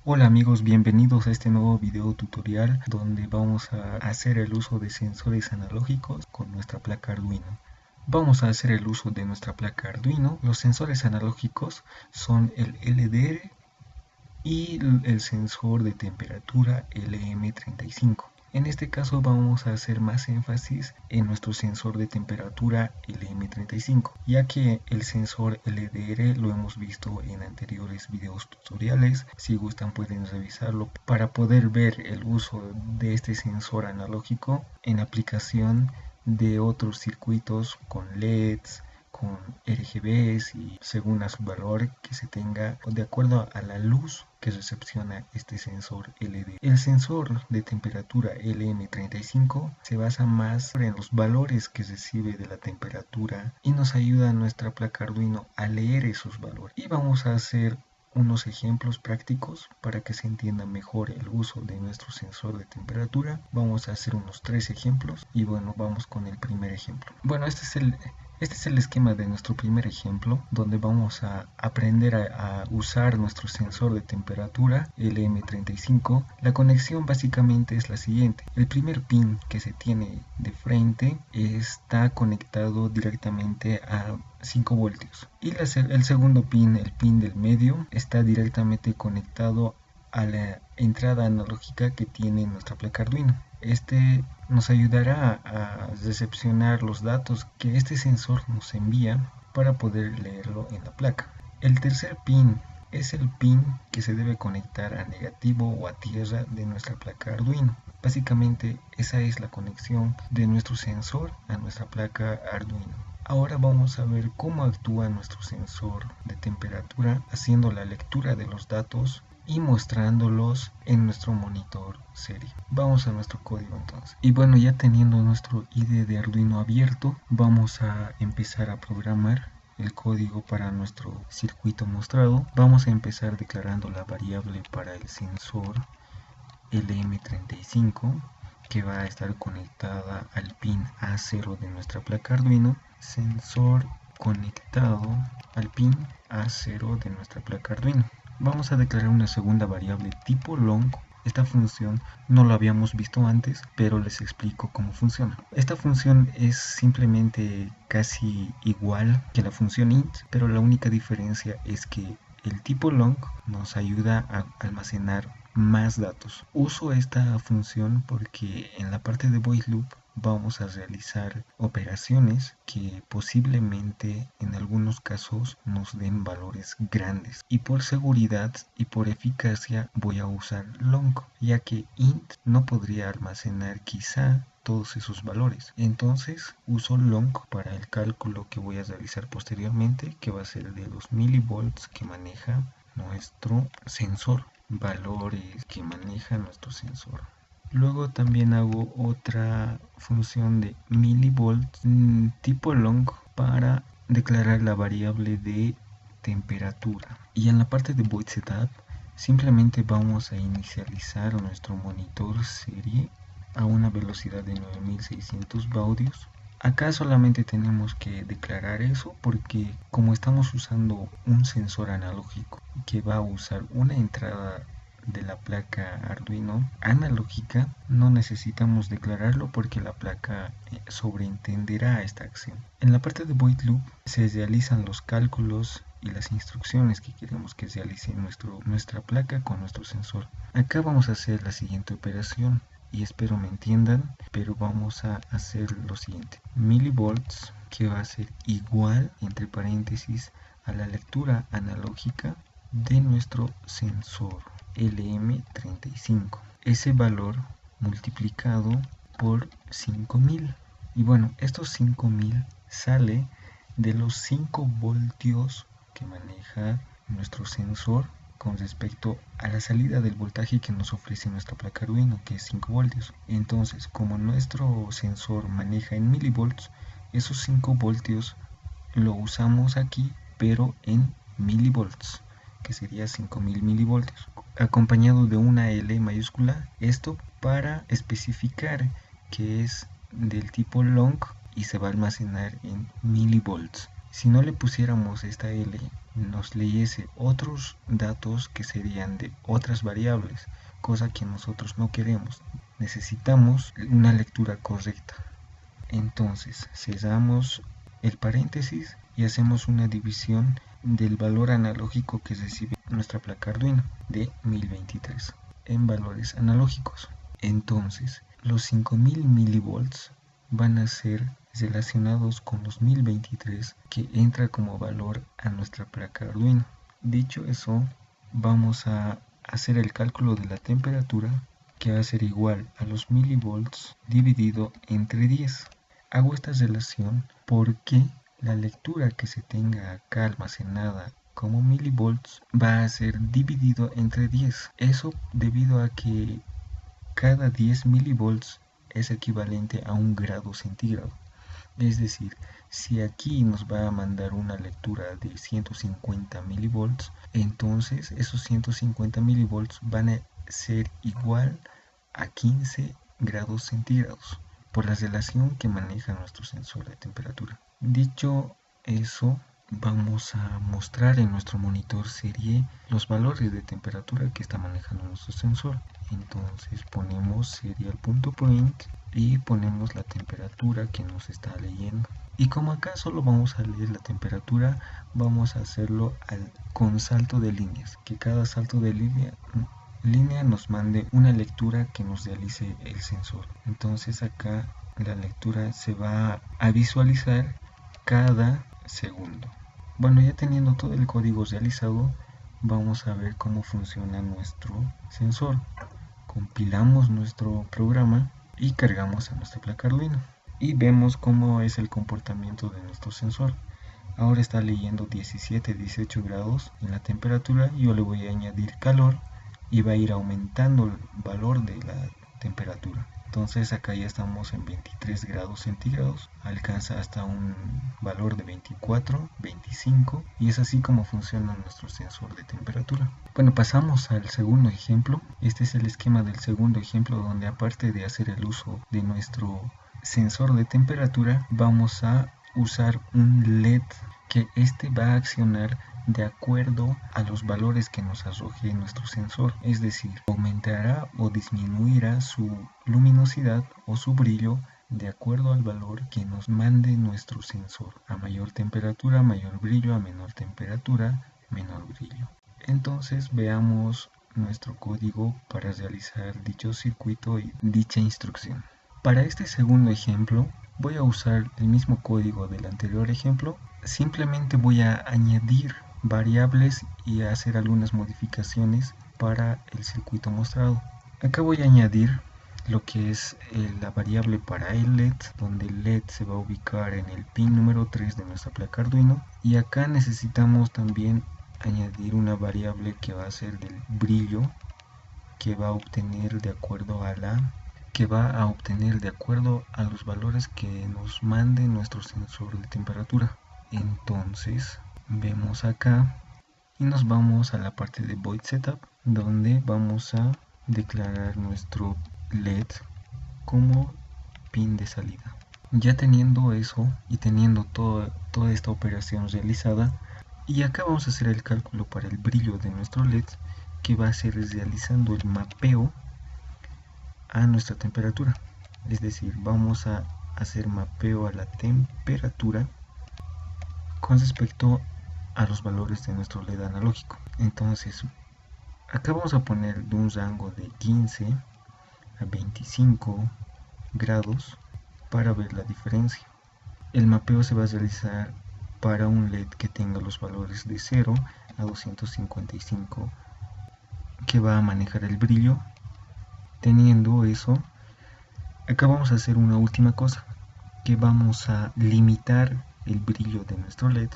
Hola amigos, bienvenidos a este nuevo video tutorial donde vamos a hacer el uso de sensores analógicos con nuestra placa Arduino. Vamos a hacer el uso de nuestra placa Arduino. Los sensores analógicos son el LDR y el sensor de temperatura LM35. En este caso vamos a hacer más énfasis en nuestro sensor de temperatura LM35, ya que el sensor LDR lo hemos visto en anteriores videos tutoriales. Si gustan pueden revisarlo para poder ver el uso de este sensor analógico en aplicación de otros circuitos con LEDs, con RGBs y según a su valor que se tenga de acuerdo a la luz que recepciona este sensor LED. El sensor de temperatura LM35 se basa más en los valores que recibe de la temperatura y nos ayuda a nuestra placa Arduino a leer esos valores. Y vamos a hacer unos ejemplos prácticos para que se entienda mejor el uso de nuestro sensor de temperatura. Vamos a hacer unos 3 ejemplos y bueno, vamos con el primer ejemplo. Bueno, este es el esquema de nuestro primer ejemplo, donde vamos a aprender a usar nuestro sensor de temperatura LM35. La conexión básicamente es la siguiente. El primer pin que se tiene de frente está conectado directamente a 5 voltios. Y el segundo pin, el pin del medio, está directamente conectado a la entrada analógica que tiene nuestra placa Arduino. Este nos ayudará a recepcionar los datos que este sensor nos envía para poder leerlo en la placa. El tercer pin es el pin que se debe conectar a negativo o a tierra de nuestra placa Arduino. Básicamente esa es la conexión de nuestro sensor a nuestra placa Arduino. Ahora vamos a ver cómo actúa nuestro sensor de temperatura haciendo la lectura de los datos y mostrándolos en nuestro monitor serie. Vamos a nuestro código entonces. Y bueno, ya teniendo nuestro IDE de Arduino abierto, vamos a empezar a programar el código para nuestro circuito mostrado. Vamos a empezar declarando la variable para el sensor LM35 que va a estar conectada al pin A0 de nuestra placa Arduino. Sensor conectado al pin A0 de nuestra placa Arduino. Vamos a declarar una segunda variable tipo long. Esta función no la habíamos visto antes, pero les explico cómo funciona. Esta función es simplemente casi igual que la función int, pero la única diferencia es que el tipo long nos ayuda a almacenar más datos. Uso esta función porque en la parte de void loop vamos a realizar operaciones que posiblemente en algunos casos nos den valores grandes, y por seguridad y por eficacia voy a usar long, ya que int no podría almacenar quizá todos esos valores. Entonces uso long para el cálculo que voy a realizar posteriormente, que va a ser de los milivolts que maneja nuestro sensor, valores que maneja nuestro sensor. Luego también hago otra función de milivolts tipo long para declarar la variable de temperatura. Y en la parte de void setup simplemente vamos a inicializar nuestro monitor serie a una velocidad de 9600 baudios. Acá solamente tenemos que declarar eso porque como estamos usando un sensor analógico que va a usar una entrada de la placa Arduino analógica, no necesitamos declararlo porque la placa sobreentenderá esta acción. En la parte de void loop se realizan los cálculos y las instrucciones que queremos que realice nuestra placa con nuestro sensor. Acá vamos a hacer la siguiente operación y espero me entiendan, pero vamos a hacer lo siguiente: milivolts, que va a ser igual entre paréntesis a la lectura analógica de nuestro sensor LM35, ese valor multiplicado por 5000. Y bueno, estos 5000 sale de los 5 voltios que maneja nuestro sensor con respecto a la salida del voltaje que nos ofrece nuestra placa Arduino, que es 5 voltios. Entonces, como nuestro sensor maneja en milivolts, esos 5 voltios lo usamos aquí, pero en milivolts, que sería 5000 milivoltios, acompañado de una L mayúscula, esto para especificar que es del tipo long y se va a almacenar en milivolts. Si no le pusiéramos esta L, nos leyese otros datos que serían de otras variables, cosa que nosotros no queremos. Necesitamos una lectura correcta. Entonces cerramos el paréntesis y hacemos una división del valor analógico que recibe nuestra placa Arduino de 1023 en valores analógicos. Entonces los 5000 milivolts van a ser relacionados con los 1023 que entra como valor a nuestra placa Arduino. Dicho eso, vamos a hacer el cálculo de la temperatura, que va a ser igual a los milivolts dividido entre 10. Hago esta relación porque la lectura que se tenga acá almacenada como milivolts va a ser dividido entre 10. Eso debido a que cada 10 milivolts es equivalente a 1 grado centígrado. Es decir, si aquí nos va a mandar una lectura de 150 milivolts, entonces esos 150 milivolts van a ser igual a 15 grados centígrados por la relación que maneja nuestro sensor de temperatura. Dicho eso, vamos a mostrar en nuestro monitor serie los valores de temperatura que está manejando nuestro sensor. Entonces ponemos serial.print y ponemos la temperatura que nos está leyendo. Y como acá solo vamos a leer la temperatura, vamos a hacerlo con salto de líneas, que cada salto de línea nos mande una lectura que nos realice el sensor. Entonces acá la lectura se va a visualizar cada segundo. Bueno, ya teniendo todo el código realizado, vamos a ver cómo funciona nuestro sensor. Compilamos nuestro programa y cargamos a nuestra placa Arduino y vemos cómo es el comportamiento de nuestro sensor. Ahora está leyendo 17-18 grados en la temperatura. Yo le voy a añadir calor y va a ir aumentando el valor de la temperatura. Entonces acá ya estamos en 23 grados centígrados, alcanza hasta un valor de 24, 25 y es así como funciona nuestro sensor de temperatura. Bueno, pasamos al segundo ejemplo. Este es el esquema del segundo ejemplo, donde aparte de hacer el uso de nuestro sensor de temperatura, vamos a usar un LED que va a accionar de acuerdo a los valores que nos arroje nuestro sensor, es decir, aumentará o disminuirá su luminosidad o su brillo de acuerdo al valor que nos mande nuestro sensor. A mayor temperatura, mayor brillo; a menor temperatura, menor brillo. Entonces veamos nuestro código para realizar dicho circuito y dicha instrucción. Para este segundo ejemplo voy a usar el mismo código del anterior ejemplo, simplemente voy a añadir variables y hacer algunas modificaciones para el circuito mostrado. Acá voy a añadir lo que es la variable para el LED, donde el LED se va a ubicar en el pin número 3 de nuestra placa Arduino, y acá necesitamos también añadir una variable que va a ser del brillo, que va a obtener de acuerdo a los valores que nos mande nuestro sensor de temperatura. Entonces vemos acá y nos vamos a la parte de void setup, donde vamos a declarar nuestro LED como pin de salida. Ya teniendo eso y teniendo toda esta operación realizada, y acá vamos a hacer el cálculo para el brillo de nuestro LED, que va a ser realizando el mapeo a nuestra temperatura. Es decir, vamos a hacer mapeo a la temperatura con respecto a los valores de nuestro LED analógico. Entonces acá vamos a poner de un rango de 15 a 25 grados para ver la diferencia. El mapeo se va a realizar para un LED que tenga los valores de 0 a 255, que va a manejar el brillo. Teniendo eso, acá vamos a hacer una última cosa, que vamos a limitar el brillo de nuestro LED,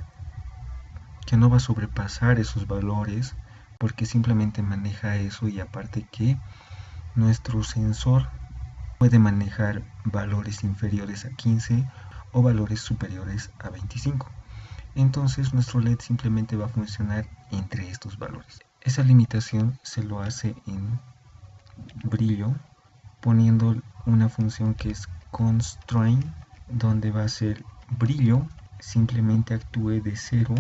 que no va a sobrepasar esos valores, porque simplemente maneja eso, y aparte que nuestro sensor puede manejar valores inferiores a 15 o valores superiores a 25. Entonces nuestro LED simplemente va a funcionar entre estos valores. Esa limitación se lo hace en brillo poniendo una función que es constraint, donde va a ser brillo simplemente actúe de 0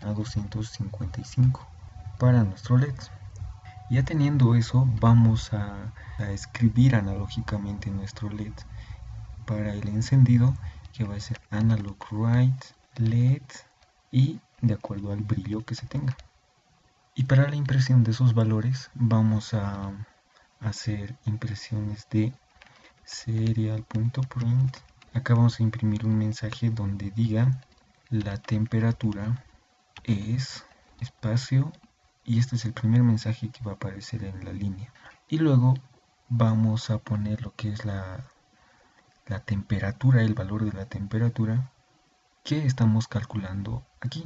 a 255 para nuestro LED. Ya teniendo eso, vamos a escribir analógicamente nuestro LED para el encendido, que va a ser analog write LED y de acuerdo al brillo que se tenga. Y para la impresión de esos valores vamos a hacer impresiones de serial.print. Acá vamos a imprimir un mensaje donde diga la temperatura es espacio, y este es el primer mensaje que va a aparecer en la línea. Y luego vamos a poner lo que es la temperatura, el valor de la temperatura que estamos calculando aquí.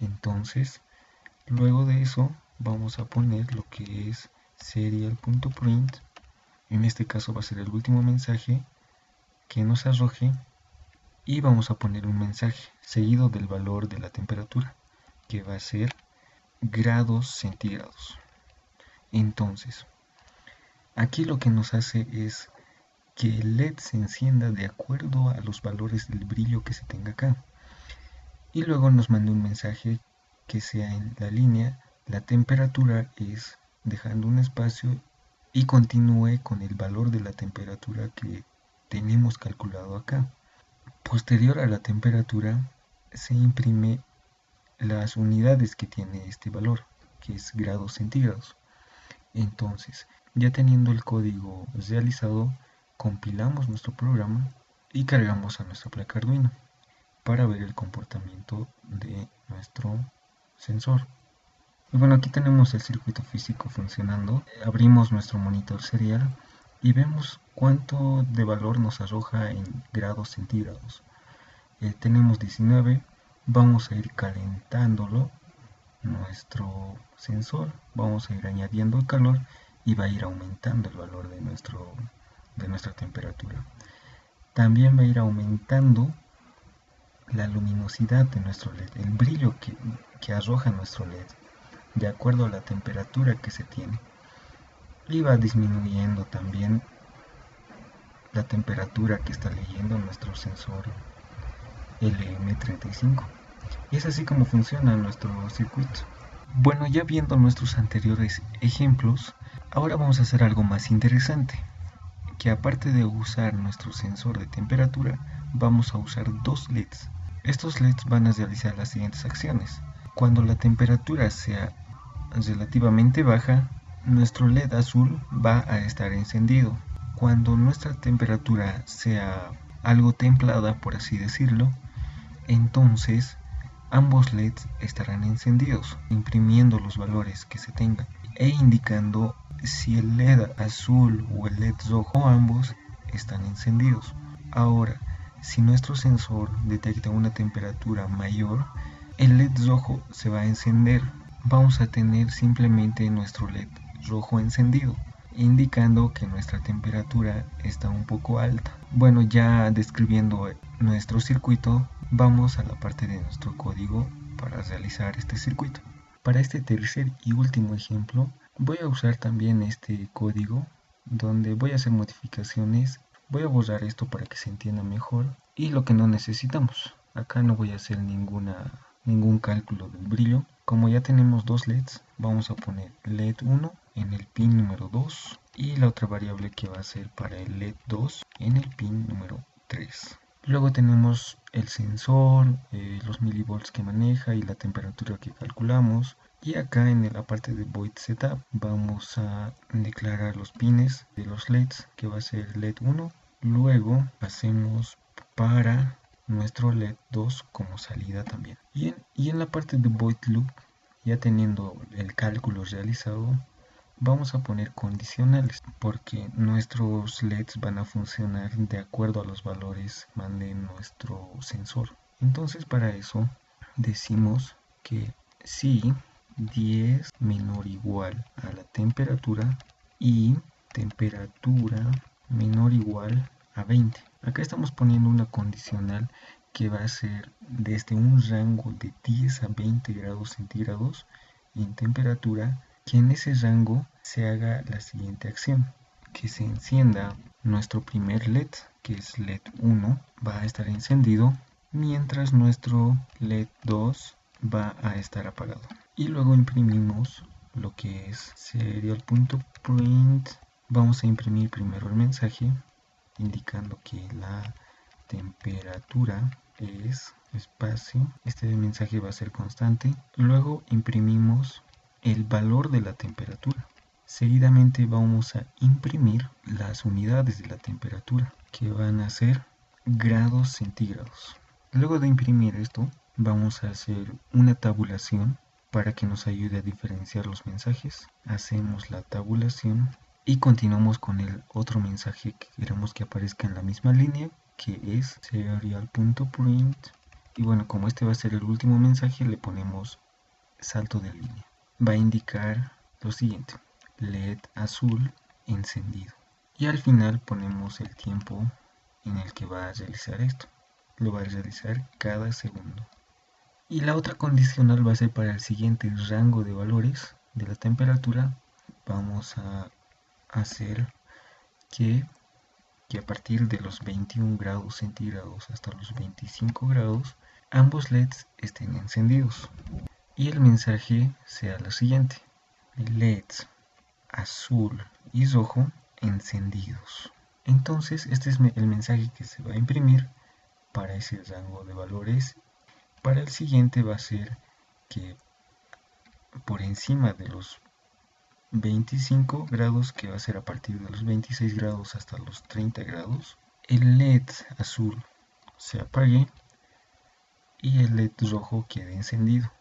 Entonces, luego de eso vamos a poner lo que es serial.print. En este caso va a ser el último mensaje que nos arroje, y vamos a poner un mensaje seguido del valor de la temperatura, que va a ser grados centígrados. Entonces, aquí lo que nos hace es que el LED se encienda de acuerdo a los valores del brillo que se tenga acá. Y luego nos manda un mensaje que sea en la línea, la temperatura es, dejando un espacio, y continúe con el valor de la temperatura que tenemos calculado acá. Posterior a la temperatura se imprime las unidades que tiene este valor, que es grados centígrados. Entonces, ya teniendo el código realizado, compilamos nuestro programa y cargamos a nuestra placa Arduino para ver el comportamiento de nuestro sensor. Y bueno, aquí tenemos el circuito físico funcionando. Abrimos nuestro monitor serial y vemos cuánto de valor nos arroja en grados centígrados. Tenemos 19. Vamos a ir calentándolo nuestro sensor, vamos a ir añadiendo el calor y va a ir aumentando el valor de nuestra temperatura. También va a ir aumentando la luminosidad de nuestro LED, el brillo que arroja nuestro LED de acuerdo a la temperatura que se tiene, y va disminuyendo también la temperatura que está leyendo nuestro sensor LM35. Y es así como funciona nuestro circuito. Bueno, ya viendo nuestros anteriores ejemplos, ahora vamos a hacer algo más interesante, que aparte de usar nuestro sensor de temperatura, vamos a usar dos LEDs. Estos LEDs van a realizar las siguientes acciones. Cuando la temperatura sea relativamente baja, nuestro LED azul va a estar encendido. Cuando nuestra temperatura sea algo templada, por así decirlo, entonces ambos LEDs estarán encendidos, imprimiendo los valores que se tengan e indicando si el LED azul o el LED rojo o ambos están encendidos. Ahora, si nuestro sensor detecta una temperatura mayor, el LED rojo se va a encender. Vamos a tener simplemente nuestro LED rojo encendido, indicando que nuestra temperatura está un poco alta. Bueno, ya describiendo nuestro circuito, vamos a la parte de nuestro código para realizar este circuito. Para este tercer y último ejemplo, voy a usar también este código donde voy a hacer modificaciones. Voy a borrar esto para que se entienda mejor y lo que no necesitamos. Acá no voy a hacer ningún cálculo del brillo. Como ya tenemos dos LEDs, vamos a poner LED 1 en el pin número 2 y la otra variable que va a ser para el LED 2 en el pin número 3. Luego tenemos el sensor, los milivolts que maneja y la temperatura que calculamos. Y acá en la parte de void setup vamos a declarar los pines de los LEDs, que va a ser LED 1. Luego hacemos para nuestro LED 2 como salida también. Y en la parte de void loop, ya teniendo el cálculo realizado, vamos a poner condicionales porque nuestros LEDs van a funcionar de acuerdo a los valores que mande nuestro sensor. Entonces para eso decimos que si 10 menor o igual a la temperatura y temperatura menor o igual a 20. Acá estamos poniendo una condicional que va a ser desde un rango de 10 a 20 grados centígrados en temperatura, que en ese rango se haga la siguiente acción, que se encienda nuestro primer LED, que es LED 1, va a estar encendido, mientras nuestro LED 2 va a estar apagado. Y luego imprimimos lo que es serial.print. Vamos a imprimir primero el mensaje indicando que la temperatura es espacio, este mensaje va a ser constante. Luego imprimimos el valor de la temperatura. Seguidamente vamos a imprimir las unidades de la temperatura, que van a ser grados centígrados. Luego de imprimir esto, vamos a hacer una tabulación para que nos ayude a diferenciar los mensajes. Hacemos la tabulación y continuamos con el otro mensaje que queremos que aparezca en la misma línea, que es serial.print. Y bueno, como este va a ser el último mensaje, le ponemos salto de línea. Va a indicar lo siguiente: LED azul encendido. Y al final ponemos el tiempo en el que va a realizar esto. Lo va a realizar cada segundo. Y la otra condicional va a ser para el siguiente rango de valores de la temperatura. Vamos a hacer que a partir de los 21 grados centígrados hasta los 25 grados, ambos LEDs estén encendidos. Y el mensaje sea lo siguiente: LEDs azul y rojo encendidos. Entonces este es el mensaje que se va a imprimir para ese rango de valores. Para el siguiente va a ser que por encima de los 25 grados, que va a ser a partir de los 26 grados hasta los 30 grados, el LED azul se apague y el LED rojo quede encendido.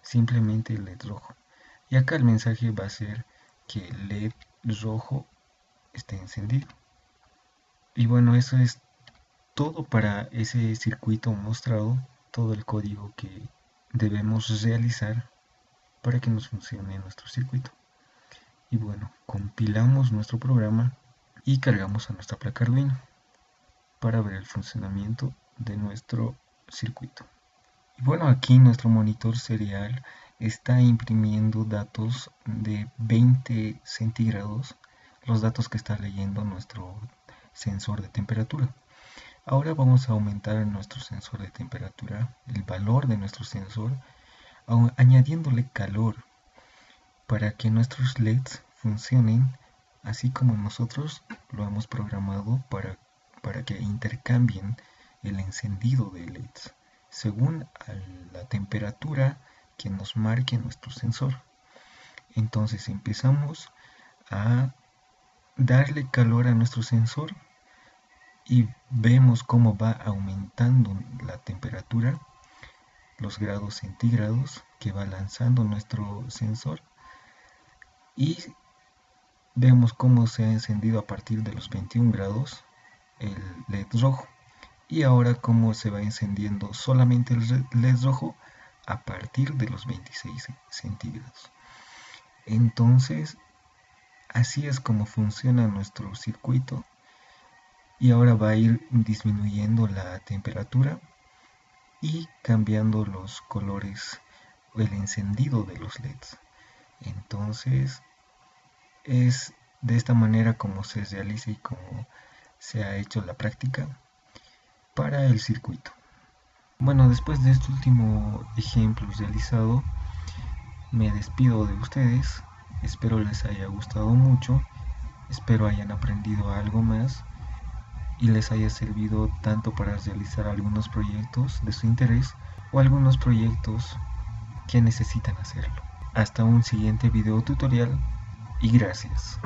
Simplemente el LED rojo. Y acá el mensaje va a ser que el LED rojo esté encendido. Y bueno, eso es todo para ese circuito mostrado, todo el código que debemos realizar para que nos funcione nuestro circuito. Y bueno, compilamos nuestro programa y cargamos a nuestra placa Arduino para ver el funcionamiento de nuestro circuito. Y bueno, aquí nuestro monitor serial está imprimiendo datos de 20 centígrados, los datos que está leyendo nuestro sensor de temperatura. Ahora vamos a aumentar nuestro sensor de temperatura, el valor de nuestro sensor, añadiéndole calor para que nuestros LEDs funcionen así como nosotros lo hemos programado para que intercambien el encendido de LEDs según la temperatura que nos marque nuestro sensor. Entonces empezamos a darle calor a nuestro sensor y vemos cómo va aumentando la temperatura, los grados centígrados que va lanzando nuestro sensor, y vemos cómo se ha encendido a partir de los 21 grados el LED rojo, y ahora cómo se va encendiendo solamente el LED rojo a partir de los 26 centígrados. Entonces así es como funciona nuestro circuito, y ahora va a ir disminuyendo la temperatura y cambiando los colores o el encendido de los LEDs. Entonces es de esta manera como se realiza y como se ha hecho la práctica para el circuito. Bueno, después de este último ejemplo realizado, me despido de ustedes. Espero les haya gustado mucho, espero hayan aprendido algo más y les haya servido tanto para realizar algunos proyectos de su interés o algunos proyectos que necesitan hacerlo. Hasta un siguiente video tutorial y gracias.